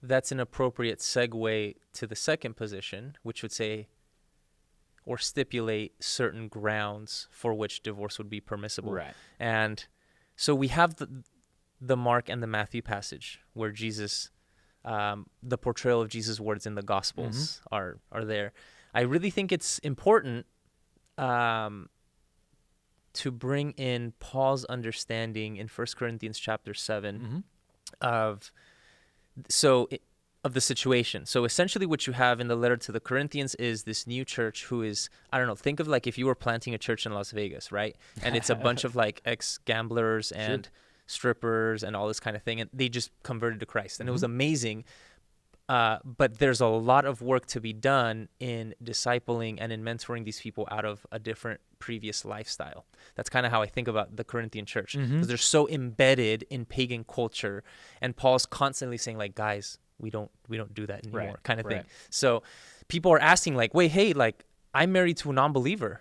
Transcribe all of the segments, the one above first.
that's an appropriate segue to the second position, which would say or stipulate certain grounds for which divorce would be permissible. Right. And so we have the Mark and the Matthew passage where Jesus, the portrayal of Jesus' words in the Gospels are there. I really think it's important to bring in Paul's understanding in 1 Corinthians chapter 7 of the situation. So essentially what you have in the letter to the Corinthians is this new church who is, I don't know, think of like if you were planting a church in Las Vegas, right? And it's a bunch of like ex-gamblers and strippers and all this kind of thing. And they just converted to Christ. And it was amazing. But there's a lot of work to be done in discipling and in mentoring these people out of a different previous lifestyle. That's kind of how I think about the Corinthian church, because they're so embedded in pagan culture. And Paul's constantly saying like, guys, we don't do that anymore, kind of thing. So people are asking like, wait, hey, like I'm married to a non-believer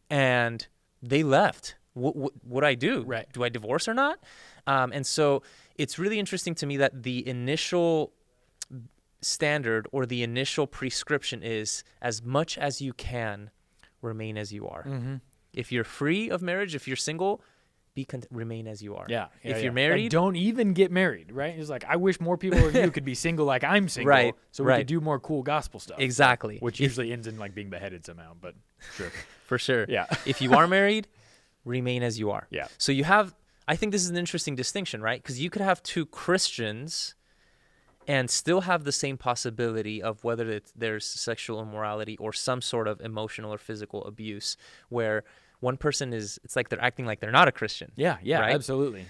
and they left. What do I do? Right. Do I divorce or not? And so it's really interesting to me that the initial standard or the initial prescription is as much as you can remain as you are. If you're free of marriage, if you're single, remain as you are. If you're married, like, don't even get married, right? It's like, I wish more people like you could be single like I'm single, so we could do more cool gospel stuff. Exactly. Which usually ends in like being beheaded somehow, but sure. For sure. Yeah. If you are married, remain as you are. Yeah. So you have, I think this is an interesting distinction, right? Because you could have two Christians and still have the same possibility of whether there's sexual immorality or some sort of emotional or physical abuse where one person it's like they're acting like they're not a Christian. Yeah, right? Absolutely.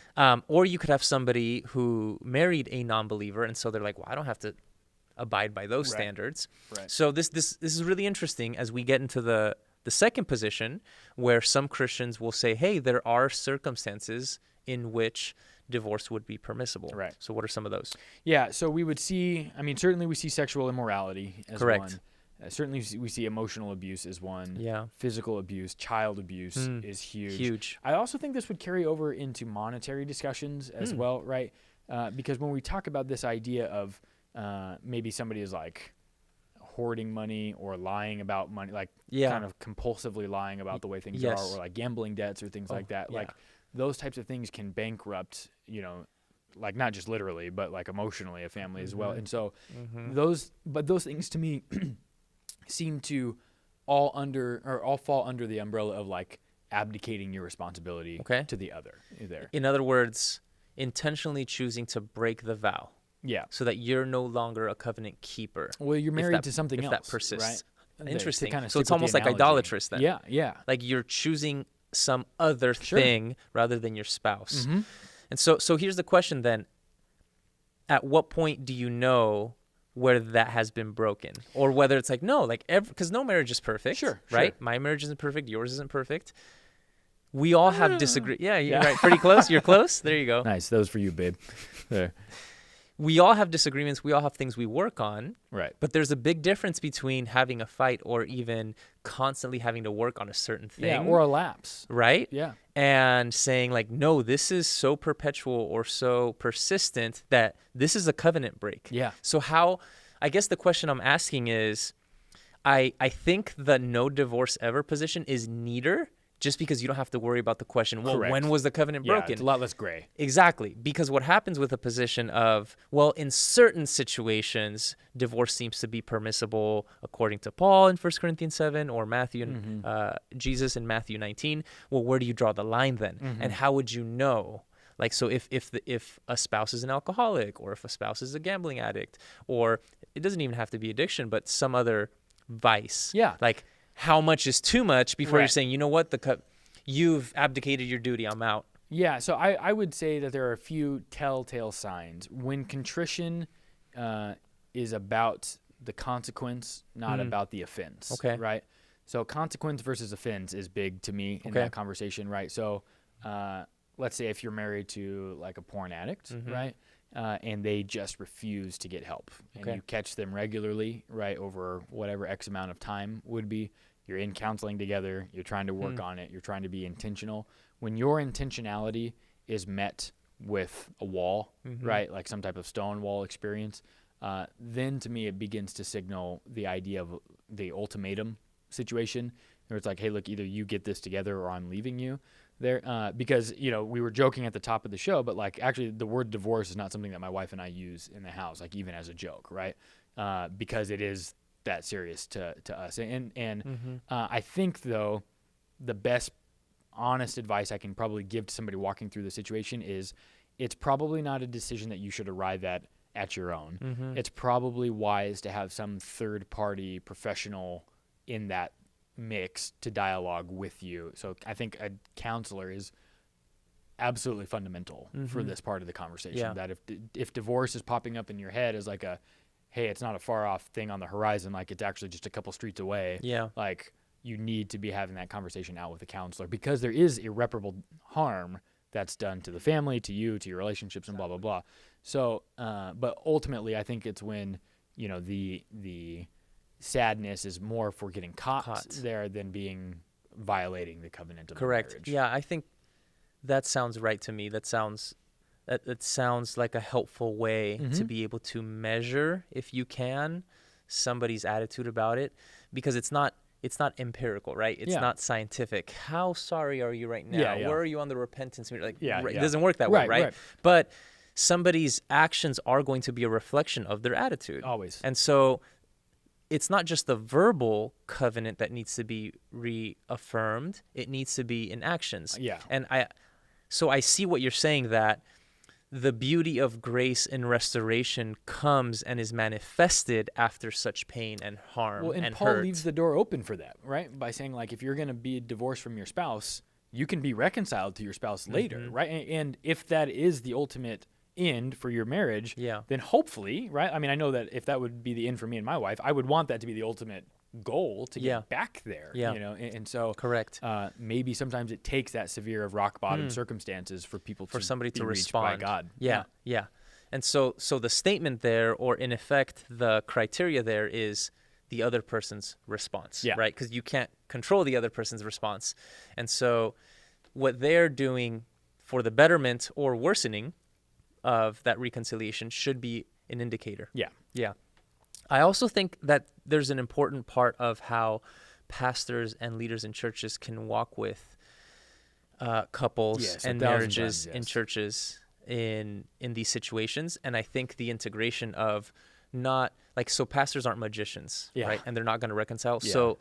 Or you could have somebody who married a non-believer, and so they're like, well, I don't have to abide by those standards. Right. So this is really interesting as we get into the second position where some Christians will say, hey, there are circumstances in which divorce would be permissible. Right. So what are some of those? Yeah, so we would see, certainly we see sexual immorality as one. Certainly we see emotional abuse as one. Yeah. Physical abuse, child abuse is huge. Huge. I also think this would carry over into monetary discussions as well, right? Because when we talk about this idea of maybe somebody is like hoarding money or lying about money, like kind of compulsively lying about the way things are, or like gambling debts or things like that. Like those types of things can bankrupt, like not just literally, but like emotionally a family as well. And so those things to me seem to all fall under the umbrella of like abdicating your responsibility to the other there. In other words, intentionally choosing to break the vow. Yeah. So that you're no longer a covenant keeper. Well, you're married to something else. If that persists. Right? Interesting. Kind of so it's almost like idolatrous then. Yeah, yeah. Like you're choosing some other thing rather than your spouse. And so here's the question then. At what point do you know where that has been broken? Or whether it's like, no, like because no marriage is perfect. Right? My marriage isn't perfect. Yours isn't perfect. We all have disagreements. Yeah, you're right. Pretty close. You're close. There you go. Nice. That was for you, babe. There. We all have disagreements. We all have things we work on. Right. But there's a big difference between having a fight or even constantly having to work on a certain thing. Yeah, or a lapse. Right? Yeah. And saying like, no, this is so perpetual or so persistent that this is a covenant break. Yeah. So I guess the question I'm asking is, I think the no divorce ever position is neater just because you don't have to worry about the question, well, when was the covenant broken? Yeah, it's a lot less gray. Exactly. Because what happens with a position of, well, in certain situations, divorce seems to be permissible according to Paul in 1 Corinthians 7 or Matthew and Jesus in Matthew 19. Well, where do you draw the line then? And how would you know? Like, so if a spouse is an alcoholic or if a spouse is a gambling addict, or it doesn't even have to be addiction, but some other vice. Yeah. Like, how much is too much before you're saying, you know what, you've abdicated your duty, I'm out. Yeah, so I would say that there are a few telltale signs. When contrition is about the consequence, not about the offense. Okay. Right? So consequence versus offense is big to me in that conversation, right? So let's say if you're married to like a porn addict, right? And they just refuse to get help. And you catch them regularly, right, over whatever X amount of time would be. You're in counseling together. You're trying to work on it. You're trying to be intentional. When your intentionality is met with a wall, right, like some type of stone wall experience, then to me it begins to signal the idea of the ultimatum situation, where it's like, hey, look, either you get this together or I'm leaving you there. Because, we were joking at the top of the show, but like actually the word divorce is not something that my wife and I use in the house, like even as a joke, right? Because it is that serious to us. And I think, though, the best honest advice I can probably give to somebody walking through the situation is it's probably not a decision that you should arrive at your own. Mm-hmm. It's probably wise to have some third-party professional in that mix to dialogue with you. So I think a counselor is absolutely fundamental for this part of the conversation. Yeah. That if divorce is popping up in your head as like hey, it's not a far off thing on the horizon, like it's actually just a couple streets away. Yeah. Like you need to be having that conversation out with a counselor, because there is irreparable harm that's done to the family, to you, to your relationships, and blah, blah, blah. So, but ultimately I think it's when, the sadness is more if we're getting caught there than violating the covenant of the marriage. Correct. Yeah, I think that sounds right to me. That sounds like a helpful way to be able to measure, if you can, somebody's attitude about it, because it's not empirical, right? It's not scientific. How sorry are you right now? Yeah. Where are you on the repentance meter? It It doesn't work that way, right? But somebody's actions are going to be a reflection of their attitude. Always. And so it's not just the verbal covenant that needs to be reaffirmed. It needs to be in actions. Yeah. And I see what you're saying, that the beauty of grace and restoration comes and is manifested after such pain and harm and Paul hurt. leaves the door open for that, right? By saying, like, if you're going to be divorced from your spouse, you can be reconciled to your spouse later, right? And if that is the ultimate end for your marriage, then hopefully, right? I mean, I know that if that would be the end for me and my wife, I would want that to be the ultimate goal, to get back there, and so correct. Maybe sometimes it takes that severe of rock bottom circumstances for somebody to respond by God. Yeah. And so the statement there, or in effect the criteria there, is the other person's response, right? Because you can't control the other person's response. And so what they're doing for the betterment or worsening of that reconciliation should be an indicator. Yeah. I also think that there's an important part of how pastors and leaders in churches can walk with couples and marriages in churches in these situations. And I think the integration of so pastors aren't magicians, right? And they're not going to reconcile. So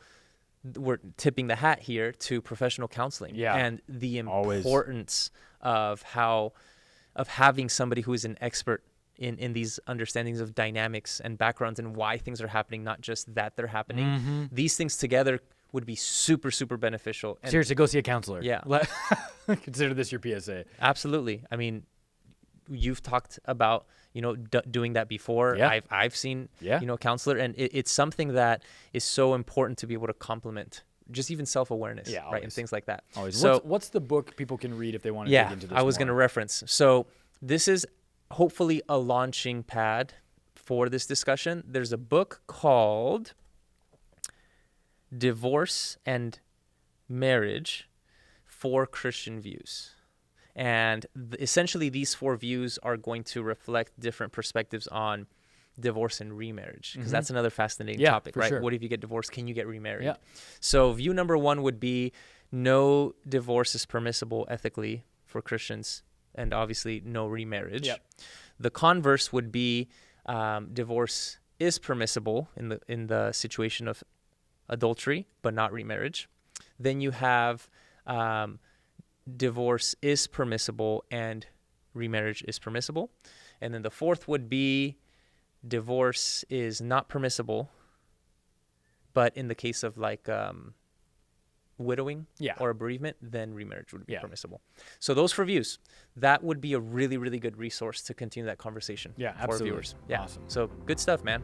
we're tipping the hat here to professional counseling and the importance of having somebody who is an expert in these understandings of dynamics and backgrounds and why things are happening, not just that they're happening. These things together would be super, super beneficial. And seriously, go see a counselor. Yeah. Consider this your PSA. Absolutely. I mean, you've talked about, doing that before. I've seen, a counselor, and it's something that is so important to be able to complement just even self-awareness, right? And things like that. Always. So what's the book people can read if they want to dig into this I was going to reference. So this is hopefully a launching pad for this discussion. There's a book called Divorce and Marriage: 4 Christian Views. And essentially these 4 views are going to reflect different perspectives on divorce and remarriage, because that's another fascinating topic, right? Sure. What if you get divorced? Can you get remarried? Yeah. So view number 1 would be no divorce is permissible ethically for Christians, and obviously no remarriage. Yep. The converse would be divorce is permissible in the situation of adultery, but not remarriage. Then you have divorce is permissible and remarriage is permissible. And then the 4th would be divorce is not permissible, but in the case of widowing or a bereavement, then remarriage would be permissible. So those 4 views, that would be a really, really good resource to continue that conversation for viewers. Yeah. Awesome. So good stuff, man.